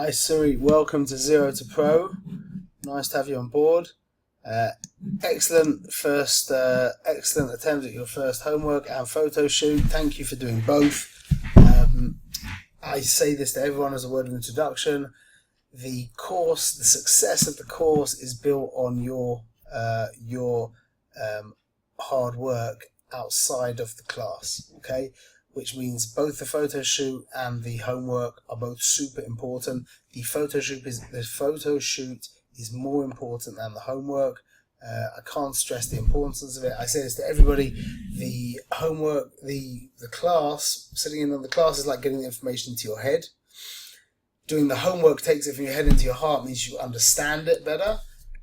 Hi Suri, welcome to Zero to Pro. Nice to have you on board. Excellent attempt at your first homework and photo shoot. Thank you for doing both. I say this to everyone as a word of introduction. The success of the course is built on your hard work outside of the class. Okay. Which means both the photo shoot and the homework are both super important. The photo shoot is more important than the homework. I can't stress the importance of it. I say this to everybody. The homework, the class, sitting in on the class is like getting the information into your head. Doing the homework takes it from your head into your heart, means you understand it better.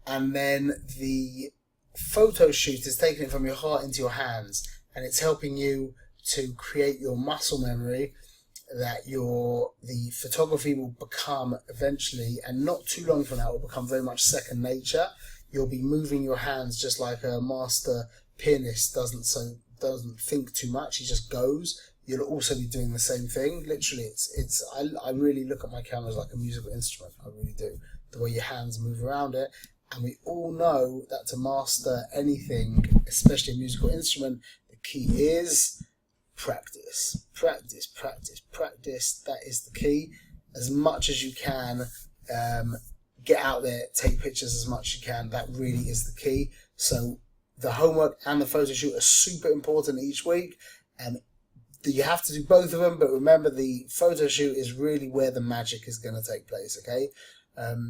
And then the photo shoot is taking it from your heart into your hands, and it's helping you to create your muscle memory that the photography will become eventually, and not too long from now, will become very much second nature. You'll be moving your hands just like a master pianist doesn't think too much, he just goes. You'll also be doing the same thing. Literally, I really look at my cameras like a musical instrument. I really do. The way your hands move around it. And we all know that to master anything, especially a musical instrument, the key is practice. That is the key. As much as you can, get out there, take pictures as much as you can. That really is the key. So the homework and the photo shoot are super important each week, and you have to do both of them. But remember, the photo shoot is really where the magic is going to take place. Okay,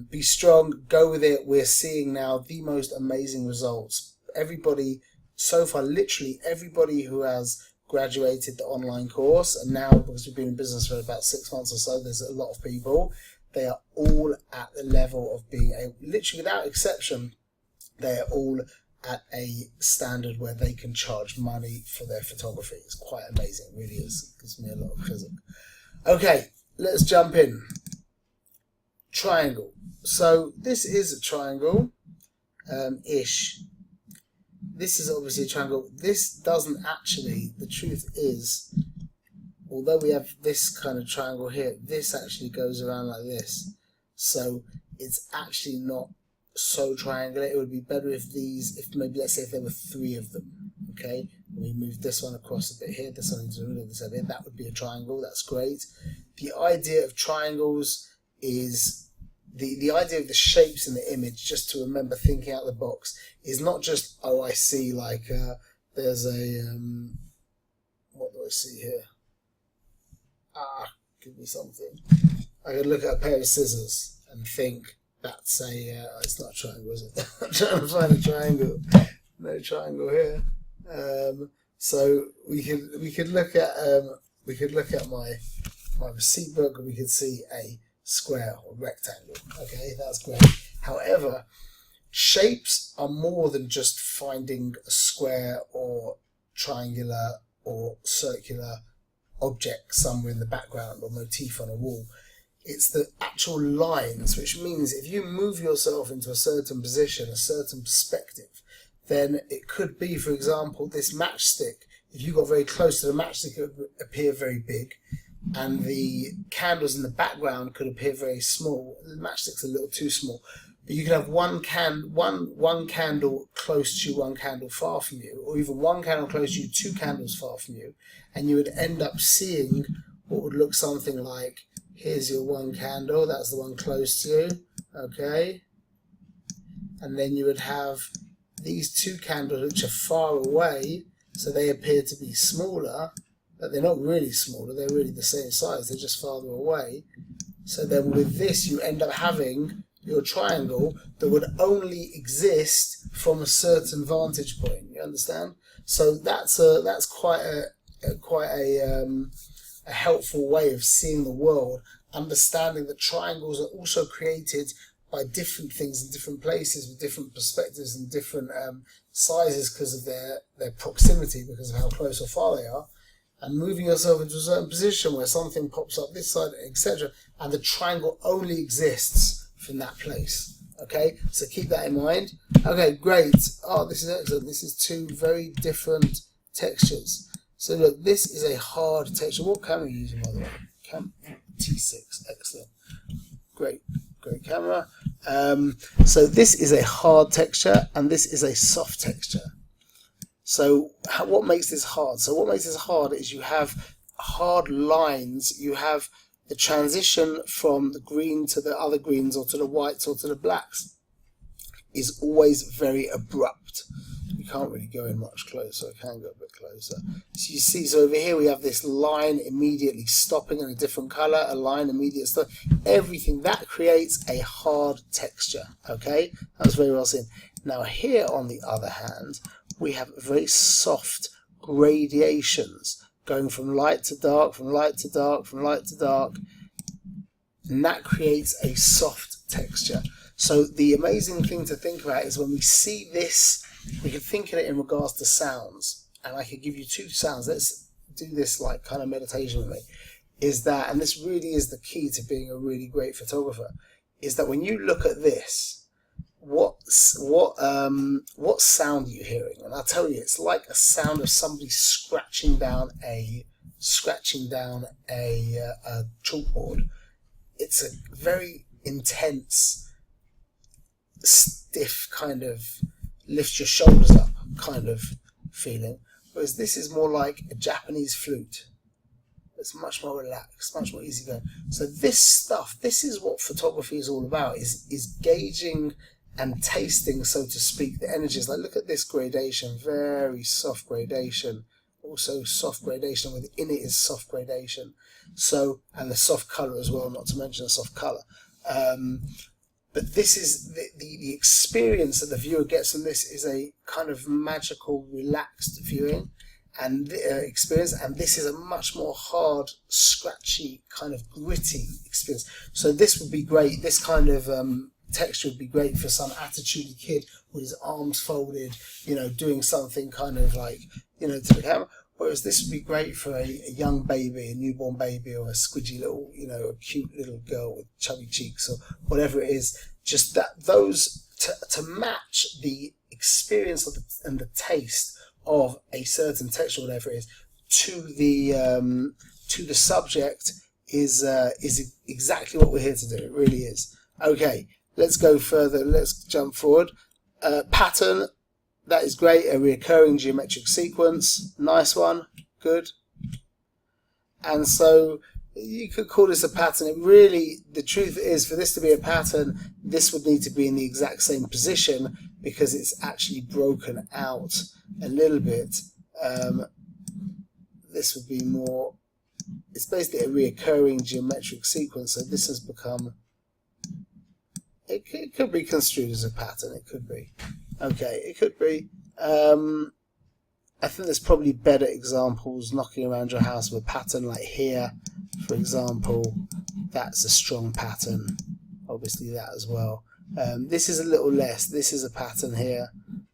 be strong, go with it. We're seeing now the most amazing results. Everybody so far, literally everybody who has graduated the online course, and now because we've been in business for about 6 months or so, there's a lot of people. They are all at the level of being literally without exception, they are all at a standard where they can charge money for their photography. It's quite amazing, it really is. It gives me a lot of physics. Okay, let's jump in. Triangle. So this is a triangle ish. This is obviously a triangle. This doesn't actually, the truth is, although we have this kind of triangle here, this actually goes around like this. So it's actually not so triangular. It would be better if maybe let's say if there were 3 of them, okay? And we move this one across a bit here, this one into the middle of this area, that would be a triangle. That's great. The idea of triangles is the idea of the shapes in the image, just to remember thinking out the box, is not just, oh, I see like there's a what do I see here? Give me something. I could look at a pair of scissors and think that's it's not a triangle, is it? I'm trying to find a triangle. No triangle here. So we could look at my receipt book, and we could see a square or rectangle. Okay, that's great. However, shapes are more than just finding a square or triangular or circular object somewhere in the background or motif on a wall. It's the actual lines, which means if you move yourself into a certain position, a certain perspective, then it could be, for example, this matchstick. If you got very close to the matchstick, it would appear very big, and the candles in the background could appear very small. The matchstick's a little too small. But you could have one candle close to you, one candle far from you, or even one candle close to you, 2 candles far from you, and you would end up seeing what would look something like, here's your one candle, that's the one close to you, okay? And then you would have these 2 candles which are far away, so they appear to be smaller, but they're not really smaller, they're really the same size, they're just farther away. So then with this you end up having your triangle that would only exist from a certain vantage point. You understand? So that's quite a helpful way of seeing the world, understanding that triangles are also created by different things in different places with different perspectives and different sizes because of their proximity, because of how close or far they are. And moving yourself into a certain position where something pops up this side, etc., and the triangle only exists from that place. Okay, so keep that in mind. Okay, great. Oh, this is excellent. This is 2 very different textures. So look, this is a hard texture. What camera are you using, by the way? T6, excellent. great camera. So this is a hard texture and this is a soft texture. So what makes this hard? So what makes this hard is you have hard lines. You have the transition from the green to the other greens or to the whites or to the blacks is always very abrupt. You can't really go in much closer. I can go a bit closer. So you see, so over here we have this line immediately stopping in a different color, a line immediately stopping. Everything that creates a hard texture. Okay, that's very well seen. Now here, on the other hand, we have very soft gradations going from light to dark, from light to dark, from light to dark, and that creates a soft texture. So the amazing thing to think about is when we see this, we can think of it in regards to sounds. And I could give you two sounds. Let's do this like kind of meditation with me. Is that, and this really is the key to being a really great photographer, is that when you look at this, what sound are you hearing? And I'll tell you, it's like a sound of somebody scratching down a chalkboard. It's a very intense, stiff kind of lift your shoulders up kind of feeling, whereas this is more like a Japanese flute. It's much more relaxed, much more easygoing. So this stuff, this is what photography is all about, is gauging and tasting, so to speak, the energies. Like, look at this gradation, very soft gradation, also soft gradation, within it is soft gradation. So, and the soft color as well, not to mention the soft color. But this is the experience that the viewer gets from this is a kind of magical, relaxed viewing and experience, and this is a much more hard, scratchy, kind of gritty experience. So this would be great. This kind of texture would be great for some attitudey kid with his arms folded, you know, doing something kind of like, you know, to the camera. Whereas this would be great for a young baby, a newborn baby, or a squidgy little, you know, a cute little girl with chubby cheeks, or whatever it is. Just that those to match the experience of and the taste of a certain texture, whatever it is, to the subject is exactly what we're here to do. It really is. Okay, let's go further. Let's jump forward. Pattern. That is great, a recurring geometric sequence. Nice one, good. And so you could call this a pattern. It really, the truth is, for this to be a pattern, this would need to be in the exact same position because it's actually broken out a little bit. This would be more, it's basically a recurring geometric sequence. So this has become, it could be construed as a pattern, it could be. Okay, it could be. I think there's probably better examples knocking around your house of a pattern like here, for example. That's a strong pattern. Obviously that as well. This is a little less. This is a pattern here.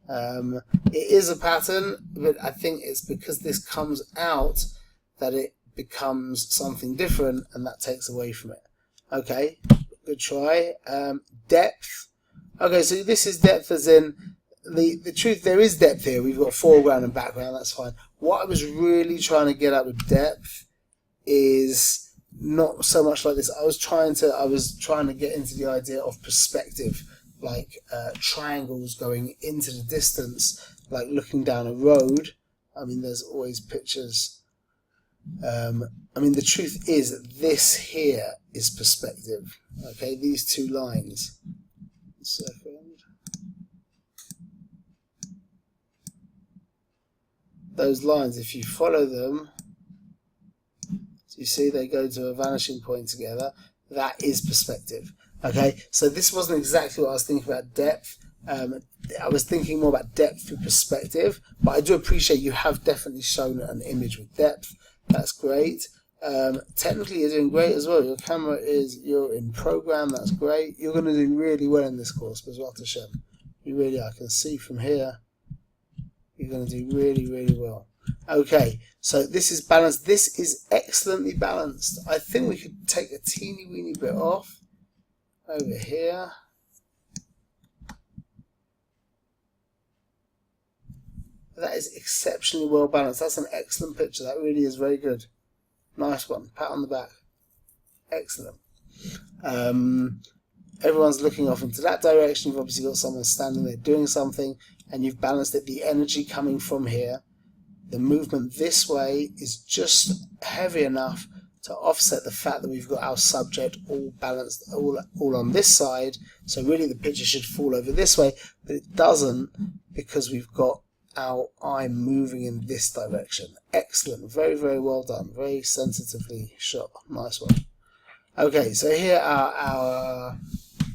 It is a pattern, but I think it's because this comes out that it becomes something different, and that takes away from it. Okay, good try. Depth. Okay, so this is depth as in, the truth, there is depth here. We've got foreground and background, that's fine. What I was really trying to get at with depth is not so much like this. I was trying to get into the idea of perspective, like triangles going into the distance, like looking down a road. I mean, there's always pictures. I mean, the truth is that this here is perspective. Okay, these two lines. Second. Those lines, if you follow them, so you see they go to a vanishing point together. That is perspective. Okay, so this wasn't exactly what I was thinking about depth. I was thinking more about depth through perspective, but I do appreciate you have definitely shown an image with depth. That's great. Technically you're doing great as well. Your camera you're in program, that's great. You're going to do really well in this course, Bezrat Hashem. You really are. I can see from here you're going to do really, really well. Okay, so this is balanced. This is excellently balanced. I think we could take a teeny weeny bit off over here. That is exceptionally well balanced. That's an excellent picture. That really is very good. Nice one. Pat on the back. Excellent. Everyone's looking off into that direction. You've obviously got someone standing there doing something, and you've balanced it. The energy coming from here, the movement this way is just heavy enough to offset the fact that we've got our subject all balanced, all on this side. So really the picture should fall over this way, but it doesn't because we've got our eye moving in this direction. Excellent. Very, very well done. Very sensitively shot. Nice one. Okay, so here are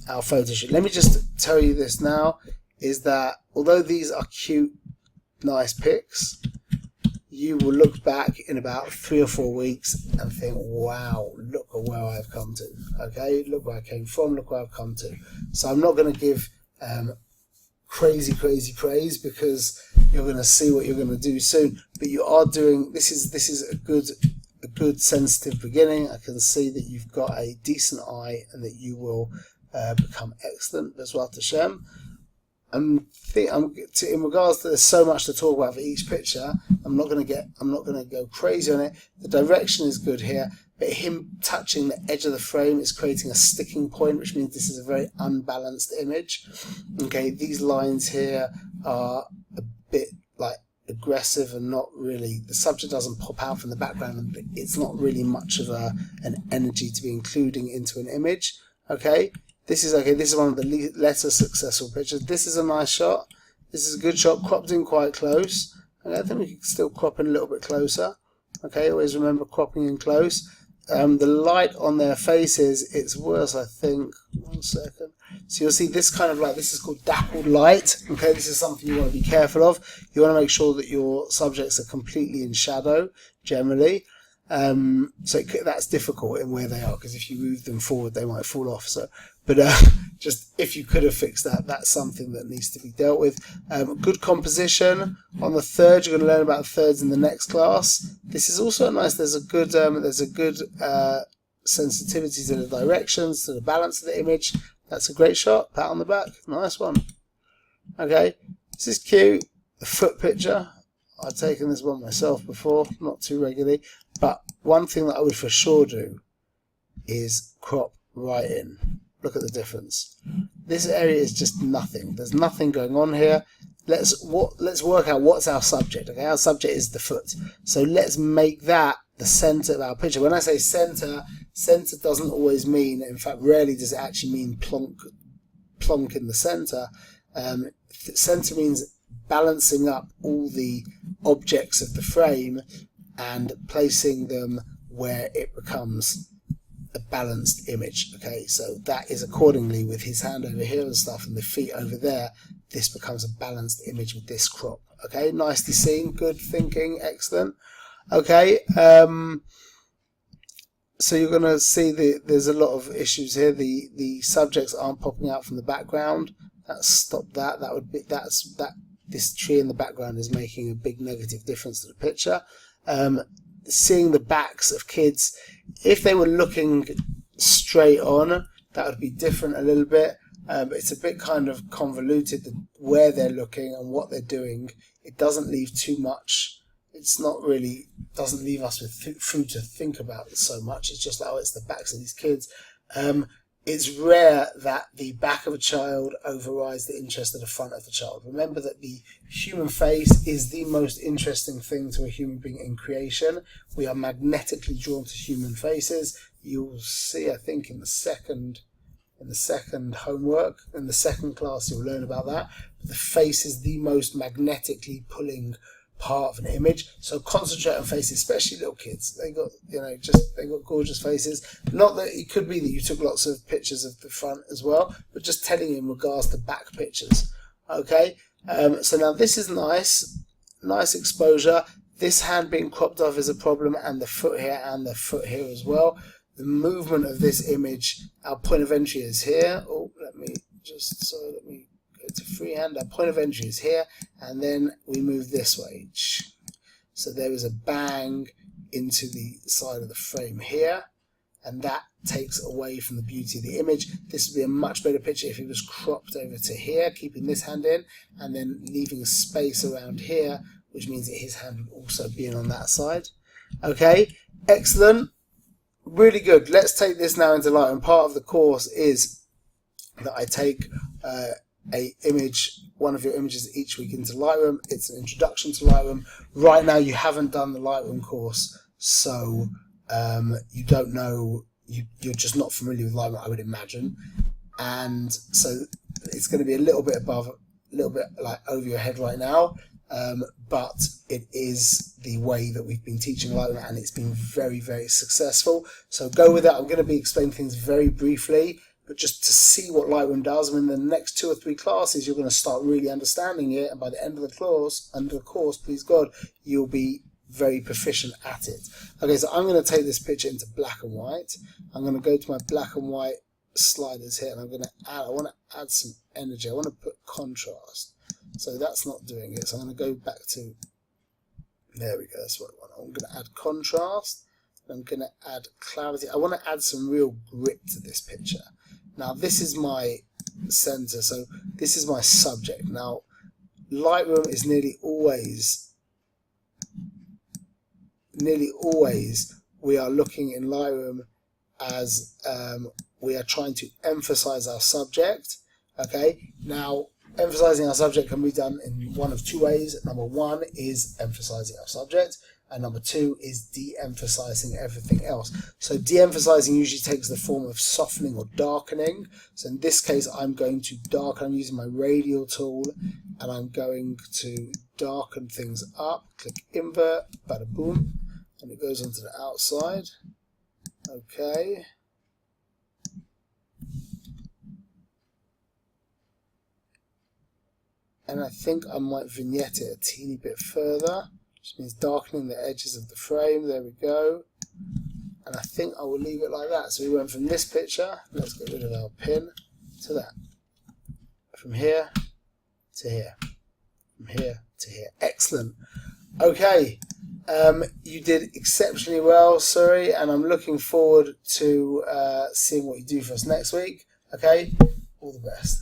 our photo shoot. Let me just tell you this now, is that although these are cute, nice pics, you will look back in about 3 or 4 weeks and think, wow, look at where I've come to. Okay, look where I came from, look where I've come to. So I'm not going to give crazy praise, because you're going to see what you're going to do soon. But you are doing, this is a good sensitive beginning. I can see that you've got a decent eye and that you will become excellent as well to Shem. In regards to, there's so much to talk about for each picture. I'm not going to go crazy on it. The direction is good here, but him touching the edge of the frame is creating a sticking point, which means this is a very unbalanced image. Okay, these lines here are a bit like aggressive and not really, the subject doesn't pop out from the background, and it's not really much of an energy to be including into an image. Okay. This is okay. This is one of the lesser successful pictures. This is a nice shot. This is a good shot, cropped in quite close. Okay, I think we can still crop in a little bit closer. Okay, always remember cropping in close. The light on their faces, it's worse, I think. 1 second. So you'll see this kind of light. This is called dappled light. Okay, this is something you want to be careful of. You want to make sure that your subjects are completely in shadow, generally. So that's difficult in where they are, because if you move them forward, they might fall off. So, but just if you could have fixed that, that's something that needs to be dealt with. Good composition on the third. You're going to learn about thirds in the next class. This is also nice. There's a good sensitivity to the directions, to the balance of the image. That's a great shot. Pat on the back. Nice one. Okay, this is cute. The foot picture. I've taken this one myself before, not too regularly, but one thing that I would for sure do is crop right in. Look at the difference. This area is just nothing. There's nothing going on here. Let's work out what's our subject. Okay, our subject is the foot. So let's make that the center of our picture. When I say center doesn't always mean, in fact, rarely does it actually mean plonk in the center. Center means balancing up all the objects of the frame and placing them where it becomes a balanced image. Okay, so that is accordingly with his hand over here and stuff and the feet over there, this becomes a balanced image with this crop. Okay, nicely seen, good thinking, excellent. Okay, so you're going to see there's a lot of issues here. The subjects aren't popping out from the background. Stop that. This tree in the background is making a big negative difference to the picture. Seeing the backs of kids, if they were looking straight on, that would be different a little bit. But it's a bit kind of convoluted where they're looking and what they're doing. It doesn't leave too much. It's not really, doesn't leave us with food to think about so much. It's just, oh, it's the backs of these kids. It's rare that the back of a child overrides the interest of the front of the child. Remember that the human face is the most interesting thing to a human being in creation. We are magnetically drawn to human faces. You'll see, I think, in the second homework, in the second class, you'll learn about that. But the face is the most magnetically pulling part of an image, so concentrate on faces, especially little kids. They got, they got gorgeous faces. Not that it could be that you took lots of pictures of the front as well, but just telling you in regards to back pictures. Okay, so now this is nice exposure. This hand being cropped off is a problem, and the foot here and the foot here as well. The movement of this image, our point of entry is here. Oh, let me go to freehand. Our point of entry is here, and then we move this way. So there is a bang into the side of the frame here, and that takes away from the beauty of the image. This would be a much better picture if it was cropped over to here, keeping this hand in, and then leaving space around here, which means that his hand would also be in on that side. Okay, excellent. really good. Let's take this now into Lightroom. Part of the course is that I take one of your images each week into Lightroom. It's an introduction to Lightroom. Right now you haven't done the Lightroom course, so you don't know, you're just not familiar with Lightroom, I would imagine. And so it's going to be a little bit like over your head right now, but it is the way that we've been teaching Lightroom, and it's been very, very successful. So go with that. I'm going to be explaining things very briefly, but just to see what Lightroom does. And in the next 2 or 3 classes, you're going to start really understanding it, and by the end of the course, please God, you'll be very proficient at it. Okay, so I'm going to take this picture into black and white. I'm going to go to my black and white sliders here, and I want to add some energy. I want to put contrast. So that's not doing it. So I'm going to go back to, there we go, that's what I want. I'm going to add contrast. I'm going to add clarity. I want to add some real grit to this picture. Now this is my center, so this is my subject. Now Lightroom is nearly always we are looking in Lightroom as we are trying to emphasize our subject. Okay, now emphasizing our subject can be done in one of 2 ways. Number 1 is emphasizing our subject, and number 2 is de-emphasizing everything else. So de-emphasizing usually takes the form of softening or darkening. So in this case, I'm going to darken. I'm using my radial tool, and I'm going to darken things up. Click invert, bada boom, and it goes onto the outside. Okay. And I think I might vignette it a teeny bit further, which means darkening the edges of the frame. There we go. And I think I will leave it like that. So we went from this picture, let's get rid of our pin, to that. From here to here. From here to here. Excellent. Okay. You did exceptionally well, Suri, and I'm looking forward to seeing what you do for us next week. Okay? All the best.